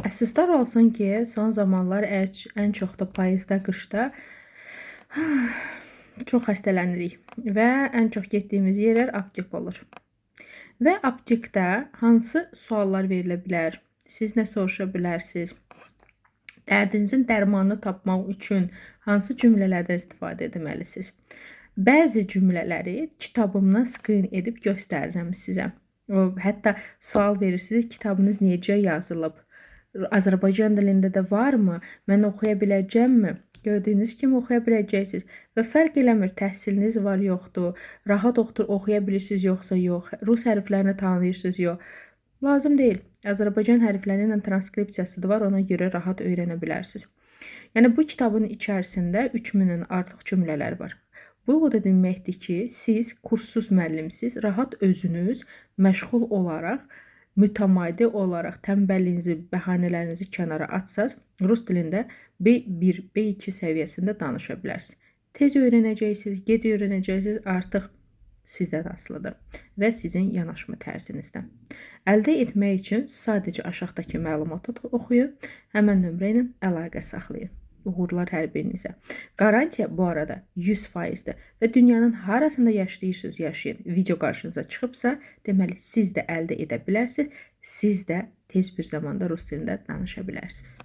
Əfsuslar olsun ki, son zamanlar ən çox da payızda, qışda çox xəstələnirik və ən çox getdiyimiz yerlər aptek olur. Və aptekdə hansı suallar verilə bilər? Siz nə soruşa bilərsiniz? Dərdinizin dərmanını tapmaq üçün hansı cümlələrdən istifadə etməlisiniz? Bəzi cümlələri kitabımdan skrin edib göstərirəm sizə. Hətta sual verirsiniz, kitabınız necə yazılıb? Azərbaycan dilində də varmı? Mən oxuya biləcəmmi? Gördüyünüz kimi oxuya biləcəksiniz və fərq eləmir, təhsiliniz var, yoxdur, rahat oxuya bilirsiniz, yoxsa yox, rus hərflərini tanıyırsınız, yox. Lazım deyil. Azərbaycan hərfləri ilə transkripsiyası da var, ona görə rahat öyrənə bilərsiniz. Yəni, bu kitabın içərisində 3000-dən artıq cümlələr var. Bu o da deməkdir ki, siz kurssuz müəllimsiz, rahat özünüz məşğul olaraq, mütəmadi olaraq tənbəlliyinizi, bəhanələrinizi kənara atsaz, rus dilində B1, B2 səviyyəsində danışa bilərsiniz. Tez öyrənəcəksiniz, gec öyrənəcəksiniz, artıq sizdən asılıdır və sizin yanaşma tərzinizdən. Əldə etmək üçün sadəcə aşağıdakı məlumatı oxuyun, həmən nömrə ilə əlaqə saxlayın. Uğurlar hər birinizə. Qarantiya bu arada 100%dir və dünyanın harasında yaşayırsınız, yaşayın. Video qarşınıza çıxıbsa, deməli siz də əldə edə bilərsiniz, siz də tez bir zamanda rus dilində danışa bilərsiniz.